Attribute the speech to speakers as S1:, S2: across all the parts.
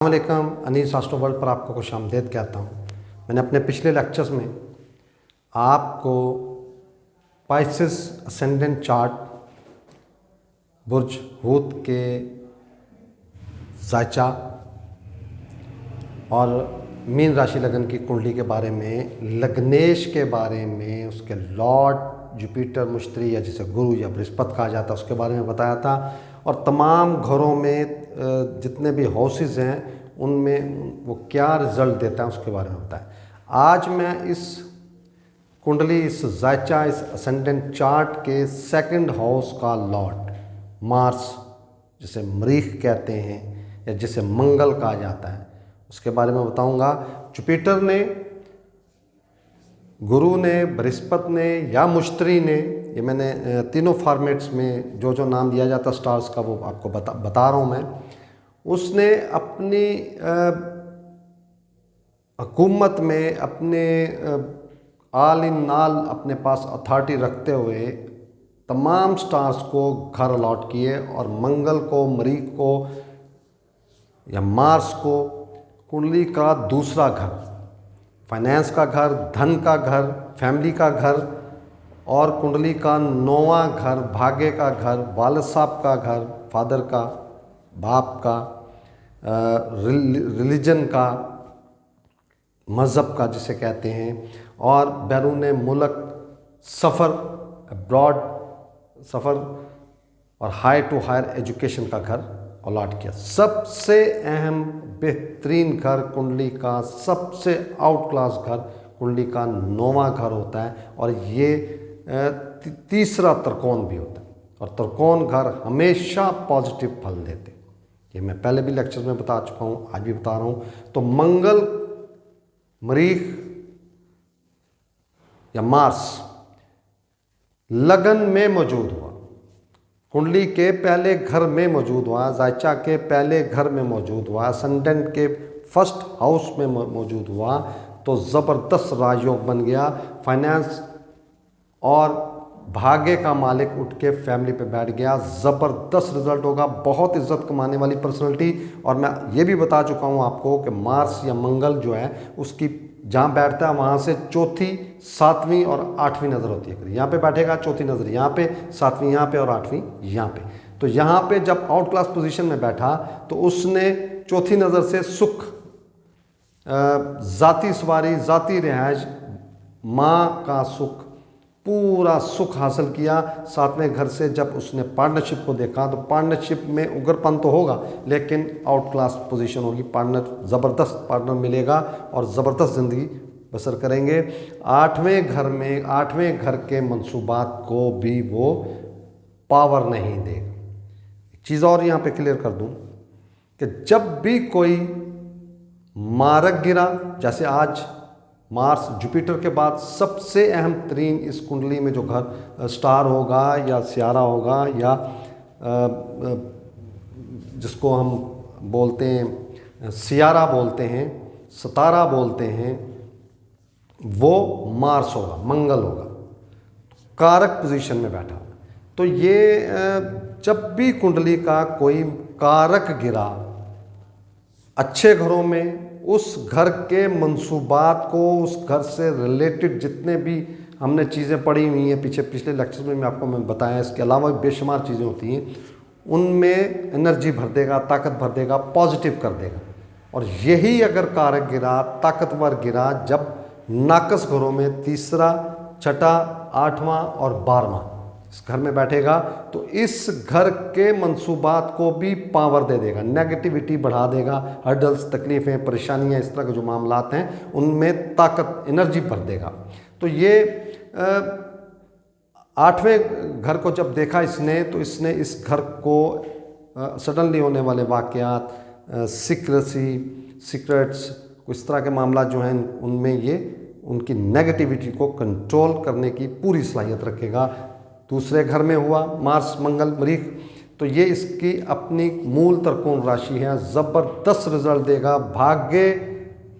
S1: अस्सलामुअलैकुम, Anees astro world पर आपको खुशामदीद कहता हूँ। मैंने अपने पिछले लेक्चर्स में आपको पाइसेस असेंडेंट चार्ट, बुर्ज हूत के ज़ायचा और मीन राशि लगन की कुंडली के बारे में, लग्नेश के बारे में, उसके लॉर्ड जुपिटर मुश्तरी या जिसे गुरु या बृहस्पति कहा जाता है उसके बारे में बताया था। और तमाम घरों में जितने भी हाउसेस हैं उनमें वो क्या रिज़ल्ट देता है उसके बारे में बताया। आज मैं इस कुंडली, इस ज़ायचा, इस असेंडेंट चार्ट के सेकंड हाउस का लॉर्ड मार्स, जिसे मरीख कहते हैं या जिसे मंगल कहा जाता है, उसके बारे में बताऊंगा। जुपिटर ने, गुरु ने, बृहस्पति ने या मुश्तरी ने, ये मैंने तीनों फॉर्मेट्स में जो जो नाम दिया जाता स्टार्स का वो आपको बता रहा हूँ मैं। उसने अपनी हुकूमत में अपने आल इन आल अपने पास अथॉरिटी रखते हुए तमाम स्टार्स को घर अलॉट किए और मंगल को, मरीख को या मार्स को कुंडली का दूसरा घर, फाइनेंस का घर, धन का घर, फैमिली का घर और कुंडली का 9वां घर, भाग्य का घर, वालिद साहब का घर, फादर का, बाप का, रिलीजन का, मज़हब का जिसे कहते हैं, और बैरून मुल्क सफ़र, अब्रॉड सफ़र और हाई टू हायर एजुकेशन का घर अलॉट किया। सबसे अहम बेहतरीन घर कुंडली का, सबसे आउट क्लास घर कुंडली का 9वां घर होता है और ये तीसरा त्रिकोण भी होता है। और त्रिकोण घर हमेशा पॉजिटिव फल देते हैं, ये मैं पहले भी लेक्चर में बता चुका हूँ, आज भी बता रहा हूँ। तो मंगल, मरीख या मार्स लगन में मौजूद हुआ, कुंडली के पहले घर में मौजूद हुआ, ज़ायचा के पहले घर में मौजूद हुआ, असेंडेंट के फर्स्ट हाउस में मौजूद हुआ, तो ज़बरदस्त राजयोग बन गया। फाइनेंस और भाग्य का मालिक उठ के फैमिली पे बैठ गया, ज़बरदस्त रिजल्ट होगा, बहुत इज्जत कमाने वाली पर्सनैलिटी। और मैं ये भी बता चुका हूँ आपको कि मार्स या मंगल जो है उसकी जहाँ बैठता है वहाँ से चौथी, 7वीं और 8वीं नज़र होती है। यहाँ पे बैठेगा, चौथी नज़र यहाँ पे, 7वीं यहाँ पे और 8वीं यहाँ पे। तो यहाँ पे जब आउट क्लास पोजीशन में बैठा तो उसने चौथी नज़र से सुख, ज़ाती सवारी, ज़ाती रिहाइश, माँ का सुख, पूरा सुख हासिल किया। 7वें घर से जब उसने पार्टनरशिप को देखा तो पार्टनरशिप में उग्रपन तो होगा लेकिन आउट क्लास पोजीशन होगी, पार्टनर, ज़बरदस्त पार्टनर मिलेगा और ज़बरदस्त ज़िंदगी बसर करेंगे। 8वें घर में, 8वें घर के मंसूबात को भी वो पावर नहीं देगा। एक चीज़ और यहाँ पे क्लियर कर दूँ कि जब भी कोई मारक गिरा, जैसे आज मार्स जुपिटर के बाद सबसे अहम तरीन इस कुंडली में जो घर स्टार होगा या सियारा होगा या जिसको हम बोलते हैं सियारा बोलते हैं, सितारा बोलते हैं, वो मार्स होगा, मंगल होगा, कारक पोजीशन में बैठा। तो ये जब भी कुंडली का कोई कारक गिरा अच्छे घरों में, उस घर के मंसूबात को, उस घर से रिलेटेड जितने भी हमने चीज़ें पढ़ी हुई हैं पिछले लेक्चर में आपको मैं बताया, इसके अलावा बेशुमार चीज़ें होती हैं, उनमें एनर्जी भर देगा, ताकत भर देगा, पॉजिटिव कर देगा। और यही अगर कारक गिरा, ताकतवर गिरा, जब नाकस घरों में तीसरा, छठा, 8वां और 12वां इस घर में बैठेगा तो इस घर के मंसूबात को भी पावर दे देगा, नेगेटिविटी बढ़ा देगा, हर्डल्स, तकलीफ़ें, परेशानियां, इस तरह के जो मामलात हैं उनमें ताकत, एनर्जी भर देगा। तो ये 8वें घर को जब देखा इसने तो इसने इस घर को सडनली होने वाले वाक़यात, सीक्रेट्स, इस तरह के मामला जो हैं उनमें ये उनकी नेगेटिविटी को कंट्रोल करने की पूरी सलाहियत रखेगा। दूसरे घर में हुआ मार्स, मंगल, मरीख, तो ये इसकी अपनी मूल त्रिकोण राशि है, ज़बरदस्त रिजल्ट देगा। भाग्य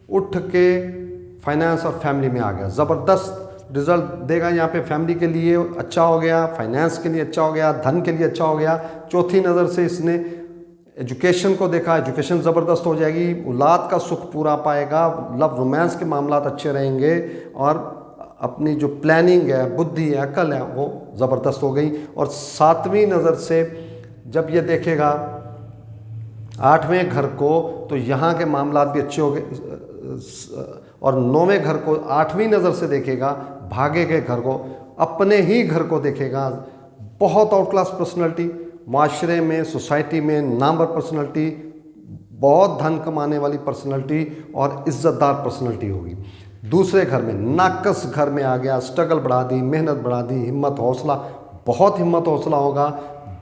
S1: उठ के फाइनेंस और फैमिली में आ गया, ज़बरदस्त रिजल्ट देगा। यहाँ पे फैमिली के लिए अच्छा हो गया, फाइनेंस के लिए अच्छा हो गया, धन के लिए अच्छा हो गया। चौथी नज़र से इसने एजुकेशन को देखा, एजुकेशन ज़बरदस्त हो जाएगी, औलाद का सुख पूरा पाएगा, लव रोमांस के मामलात अच्छे रहेंगे, और अपनी जो प्लानिंग है, बुद्धि है, अकल है, वो ज़बरदस्त हो गई। और 7वीं नज़र से जब ये देखेगा 8वें घर को, तो यहाँ के मामलात भी अच्छे हो गए। और 9वें घर को 8वीं नज़र से देखेगा, भाग्य के घर को, अपने ही घर को देखेगा। बहुत आउट क्लास पर्सनैलिटी, माशरे में, सोसाइटी में नामवर पर्सनैलिटी, बहुत धन कमाने वाली पर्सनैलिटी और इज़्ज़तदार पर्सनैलिटी होगी। दूसरे घर में नाकस घर में आ गया, स्ट्रगल बढ़ा दी, मेहनत बढ़ा दी, हिम्मत हौसला, बहुत हिम्मत हौसला होगा,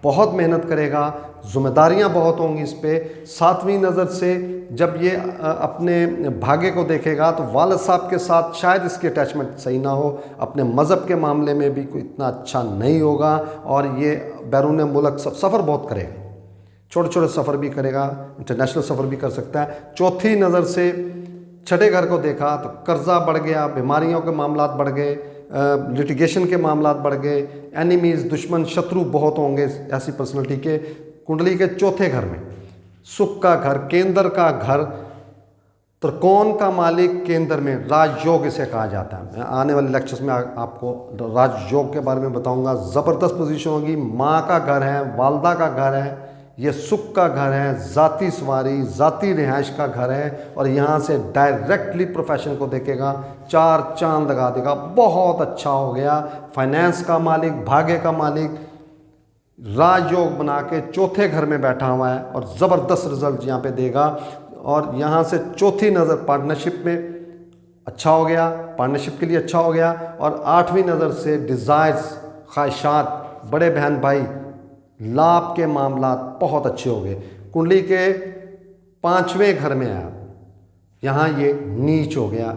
S1: बहुत मेहनत करेगा, जिम्मेदारियां बहुत होंगी इस पे। 7वीं नज़र से जब ये अपने भाग्य को देखेगा तो वालिद साहब के साथ शायद इसकी अटैचमेंट सही ना हो, अपने मज़हब के मामले में भी कोई इतना अच्छा नहीं होगा, और ये बैरून मुल्क सफ़र बहुत करेगा, छोटे छोटे सफ़र भी करेगा, इंटरनेशनल सफ़र भी कर सकता है। चौथी नज़र से 6ठे घर को देखा तो कर्जा बढ़ गया, बीमारियों के मामलात बढ़ गए, लिटिगेशन के मामलात बढ़ गए, एनिमीज़, दुश्मन, शत्रु बहुत होंगे ऐसी पर्सनैलिटी के। कुंडली के चौथे घर में सुख का घर, केंद्र का घर, त्रिकोण का मालिक केंद्र में, राजयोग इसे कहा जाता है। मैं आने वाले लेक्चर्स में आपको राजयोग के बारे में बताऊंगा। ज़बरदस्त पोजीशन होगी, माँ का घर है, वालदा का घर है, ये सुख का घर है, ज़ाती सवारी, ज़ाती रिहाइश का घर है, और यहाँ से डायरेक्टली प्रोफेशन को देखेगा, 4 चांद लगा देगा, बहुत अच्छा हो गया। फाइनेंस का मालिक, भाग्य का मालिक, राजयोग बना के चौथे घर में बैठा हुआ है, और ज़बरदस्त रिजल्ट यहाँ पे देगा। और यहाँ से चौथी नज़र पार्टनरशिप में अच्छा हो गया, पार्टनरशिप के लिए अच्छा हो गया। और 8वीं नज़र से डिज़ायर्स, ख्वाहिशात, बड़े बहन भाई, लाभ के मामलात बहुत अच्छे हो गए। कुंडली के 5वें घर में आया, यहाँ ये नीच हो गया,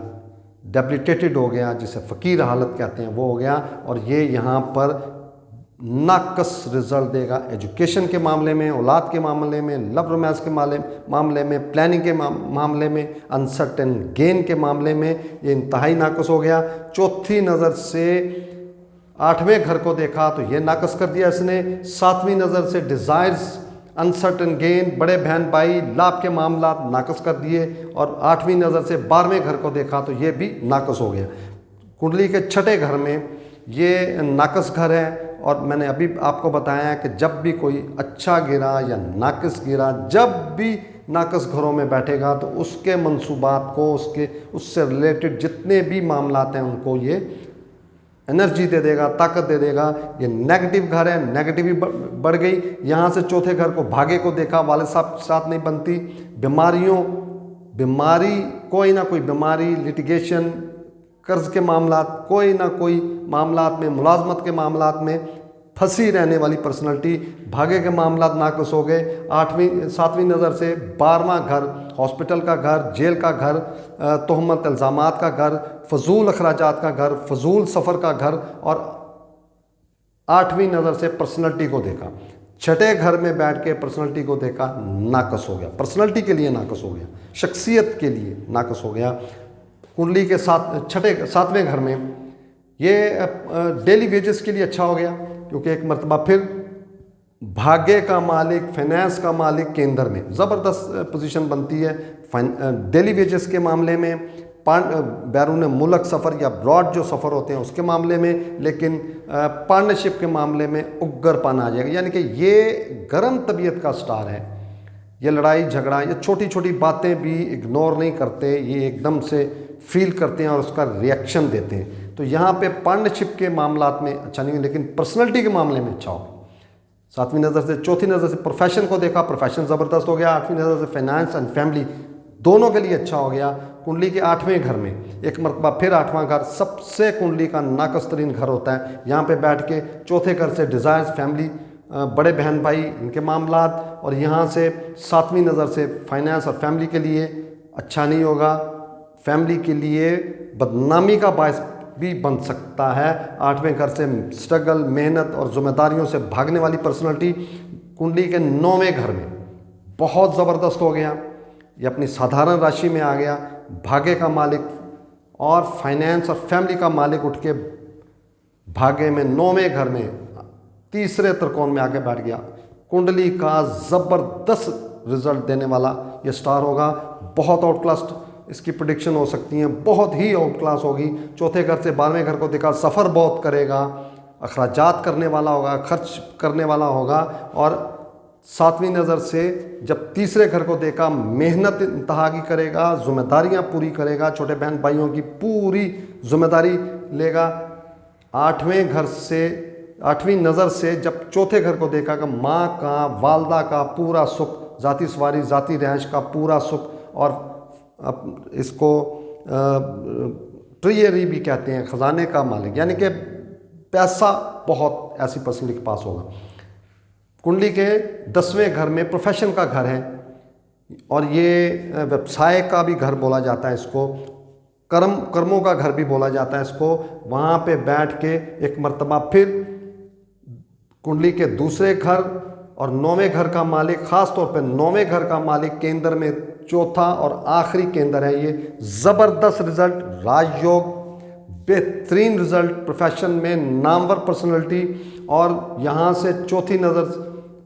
S1: डेबिलिटेटेड हो गया, जिसे फ़कीर हालत कहते हैं, वो हो गया। और ये यहाँ पर नाकस रिजल्ट देगा एजुकेशन के मामले में, औलाद के मामले में, लव रोमांस के मामले में, प्लानिंग के मामले में, अनसर्टेन गेन के मामले में, ये इंतहाई नाकस हो गया। चौथी नज़र से 8वें घर को देखा तो ये नाकस कर दिया इसने। 7वीं नज़र से डिज़ायर्स, अनसर्टन गेन, बड़े बहन भाई, लाभ के मामला नाकस कर दिए। और 8वीं नज़र से 12वें घर को देखा तो ये भी नाकस हो गया। कुंडली के 6ठे घर में ये नाकस घर है, और मैंने अभी आपको बताया कि जब भी कोई अच्छा गिरा या नाकस गिरा, जब भी नाकस घरों में बैठेगा तो उसके मंसूबात को, उससे रिलेटेड जितने भी मामलात हैं उनको ये एनर्जी दे देगा, ताकत दे देगा। ये नेगेटिव घर है, नेगेटिव बढ़ गई। यहाँ से चौथे घर को, भाग्य को देखा, वालिद साहब के साथ नहीं बनती, बीमारी, कोई ना कोई बीमारी, लिटिगेशन, कर्ज के मामलात, कोई ना कोई मामलात में, मुलाजमत के मामलात में फंसी रहने वाली पर्सनैलिटी, भाग्य के मामलात नाकस हो गए। 7वीं नज़र से 12वां घर, हॉस्पिटल का घर, जेल का घर, तोहमत इल्ज़ामात का घर, फजूल अखराजात का घर, फजूल सफ़र का घर। और 8वीं नज़र से पर्सनैलिटी को देखा, 6ठे घर में बैठ के पर्सनैलिटी को देखा, नाकस हो गया, पर्सनैलिटी के लिए नाकस हो गया, शख्सियत के लिए नाकस हो गया। कुंडली के 7वें घर में ये डेली वेजेस के लिए अच्छा हो गया, क्योंकि एक मरतबा फिर भाग्य का मालिक, फाइनेंस का मालिक केंद्र में, ज़बरदस्त पोजीशन बनती है। डेली वेजेस के मामले में, बैरून मुल्क सफ़र या ब्रॉड जो सफ़र होते हैं उसके मामले में, लेकिन पार्टनरशिप के मामले में उग्रपन आ जाएगा। यानी कि ये गर्म तबीयत का स्टार है, ये लड़ाई झगड़ा, ये छोटी छोटी बातें भी इग्नोर नहीं करते, ये एकदम से फील करते हैं और उसका रिएक्शन देते हैं। तो यहाँ पे पार्टनरशिप के मामलात में अच्छा नहीं है, लेकिन पर्सनैलिटी के मामले में अच्छा हो। 7वीं नज़र से, चौथी नज़र से प्रोफेशन को देखा, प्रोफेशन ज़बरदस्त हो गया। 8वीं नज़र से फाइनेंस एंड फैमिली दोनों के लिए अच्छा हो गया। कुंडली के 8वें घर में एक मरतबा फिर 8वां घर सबसे कुंडली का नाकस तरीन घर होता है। यहाँ पे बैठ के चौथे घर से डिज़ायर्स, फैमिली, बड़े बहन भाई, इनके मामलात, और यहाँ से 7वीं नज़र से फाइनेंस और फैमिली के लिए अच्छा नहीं होगा, फैमिली के लिए बदनामी का बायस भी बन सकता है। 8वें घर से स्ट्रगल, मेहनत और जिम्मेदारियों से भागने वाली पर्सनैलिटी कुंडली के 9वें घर में बहुत ज़बरदस्त हो गया, ये अपनी साधारण राशि में आ गया। भाग्य का मालिक और फाइनेंस और फैमिली का मालिक उठ के भाग्य में 9वें घर में तीसरे त्रिकोण में आके बैठ गया। कुंडली का ज़बरदस्त रिजल्ट देने वाला ये स्टार होगा। बहुत आउट क्लास इसकी प्रेडिक्शन हो सकती है, बहुत ही आउट क्लास होगी। चौथे घर से 12वें घर को देखा, सफ़र बहुत करेगा, अखराजात करने वाला होगा, खर्च करने वाला होगा। और 7वीं नज़र से जब तीसरे घर को देखा, मेहनत इंतहा की करेगा, जिम्मेदारियां पूरी करेगा, छोटे बहन भाइयों की पूरी जिम्मेदारी लेगा। 8वीं नज़र से जब चौथे घर को देखा कि माँ का, वालदा का पूरा सुख, ज़ाती सवारी, ज़ाती रिहाइश का पूरा सुख, और इसको ट्रियरी भी कहते हैं, ख़जाने का मालिक, यानी कि पैसा बहुत ऐसी पर्सनली के पास होगा। कुंडली के 10वें घर में प्रोफेशन का घर है, और ये व्यवसाय का भी घर बोला जाता है इसको, कर्मों का घर भी बोला जाता है इसको। वहाँ पे बैठ के एक मर्तबा फिर कुंडली के दूसरे घर और 9वें घर का मालिक, ख़ास तौर पे 9वें घर का मालिक केंद्र में चौथा और आखिरी केंद्र है। ये ज़बरदस्त रिज़ल्ट, राजयोग, बेहतरीन रिज़ल्ट, प्रोफेशन में नामवर पर्सनैलिटी। और यहाँ से चौथी नज़र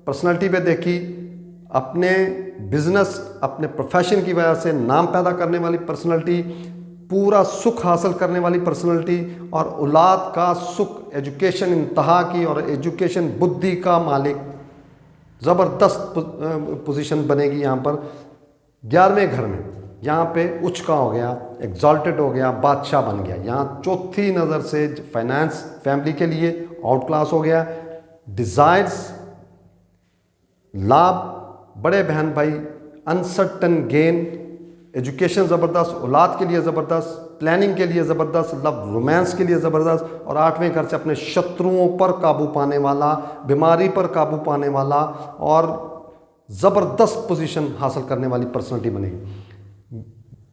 S1: पर्सनैलिटी पे देखी, अपने बिजनेस, अपने प्रोफेशन की वजह से नाम पैदा करने वाली पर्सनैलिटी, पूरा सुख हासिल करने वाली पर्सनैलिटी, और औलाद का सुख, एजुकेशन इंतहा की और एजुकेशन बुद्धि का मालिक। ज़बरदस्त पोजीशन बनेगी यहाँ पर। 11वें घर में यहाँ पे उच्च का हो गया, एग्जॉल्टेड हो गया, बादशाह बन गया। यहाँ चौथी नज़र से फाइनेंस, फैमिली के लिए आउट क्लास हो गया। डिज़ायर्स, लाभ, बड़े बहन भाई, अनसर्टन गेन, एजुकेशन ज़बरदस्त, औलाद के लिए ज़बरदस्त, प्लानिंग के लिए ज़बरदस्त, लव रोमांस के लिए ज़बरदस्त। और 8वें घर से अपने शत्रुओं पर काबू पाने वाला, बीमारी पर काबू पाने वाला, और ज़बरदस्त पोजीशन हासिल करने वाली पर्सनैलिटी बनेगी।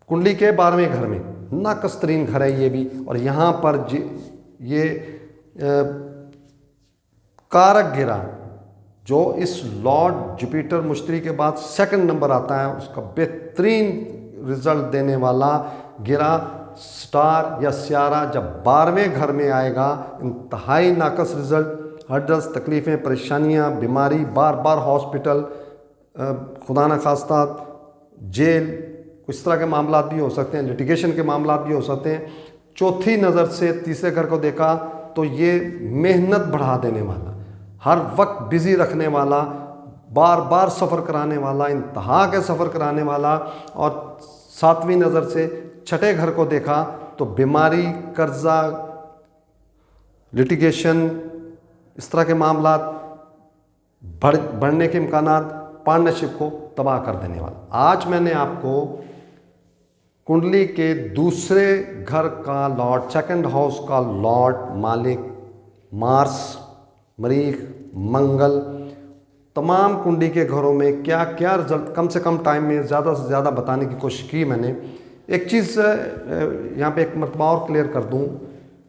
S1: कुंडली के 12वें घर में नाकस तरीन घर है ये भी, और यहाँ पर ये कारक गिरा जो इस लॉर्ड जुपिटर मुश्तरी के बाद सेकंड नंबर आता है, उसका बेहतरीन रिजल्ट देने वाला गिरा स्टार या सियारा जब 12वें घर में आएगा, इंतहाई नाकस रिजल्ट, हर्डल्स, तकलीफ़ें, परेशानियां, बीमारी, बार बार हॉस्पिटल, खुदा न खास्ता जेल, इस तरह के मामला भी हो सकते हैं, लिटिगेशन के मामला भी हो सकते हैं। चौथी नज़र से तीसरे घर को देखा तो ये मेहनत बढ़ा देने वाला, हर वक्त बिज़ी रखने वाला, बार बार सफ़र कराने वाला, इंतहा के सफ़र कराने वाला। और 7वीं नज़र से छठे घर को देखा तो बीमारी, कर्जा, लिटिगेशन, इस तरह के मामला बढ़ने के इम्कानात, पार्टनरशिप को तबाह कर देने वाला। आज मैंने आपको कुंडली के दूसरे घर का लॉर्ड, सेकंड हाउस का लॉर्ड मालिक, मार्स, मरीख, मंगल, तमाम कुंडली के घरों में क्या क्या रिजल्ट कम से कम टाइम में ज़्यादा से ज़्यादा बताने की कोशिश की मैंने। एक चीज़ यहाँ पे एक मरतबा और क्लियर कर दूँ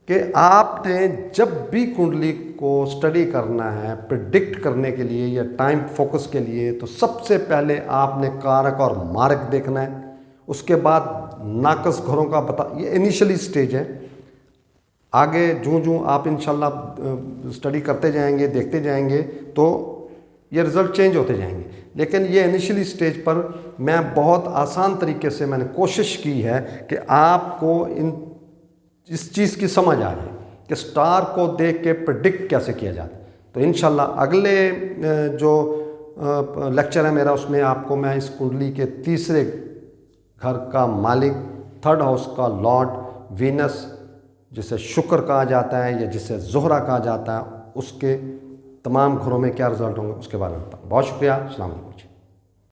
S1: कि आपने जब भी कुंडली को स्टडी करना है प्रिडिक्ट करने के लिए या टाइम फोकस के लिए, तो सबसे पहले आपने कारक और मारक देखना है। उसके बाद नाकस घरों का ये इनिशियली स्टेज है। आगे जूँ आप इंशाल्लाह स्टडी करते जाएंगे, देखते जाएंगे, तो ये रिज़ल्ट चेंज होते जाएंगे। लेकिन ये इनिशियली स्टेज पर मैं बहुत आसान तरीके से मैंने कोशिश की है कि आपको इस चीज़ की समझ आ जाए कि स्टार को देख के प्रेडिक्ट कैसे किया जाता है। तो इंशाल्लाह अगले जो लेक्चर है मेरा, उसमें आपको मैं इस कुंडली के तीसरे घर का मालिक, थर्ड हाउस का लॉर्ड, वीनस जिसे शुक्र कहा जाता है या जिसे ज़ोहरा कहा जाता है, उसके तमाम घरों में क्या रिज़ल्ट होंगे उसके बारे में बताऊँ। बहुत शुक्रिया। अस्सलाम वालेकुम।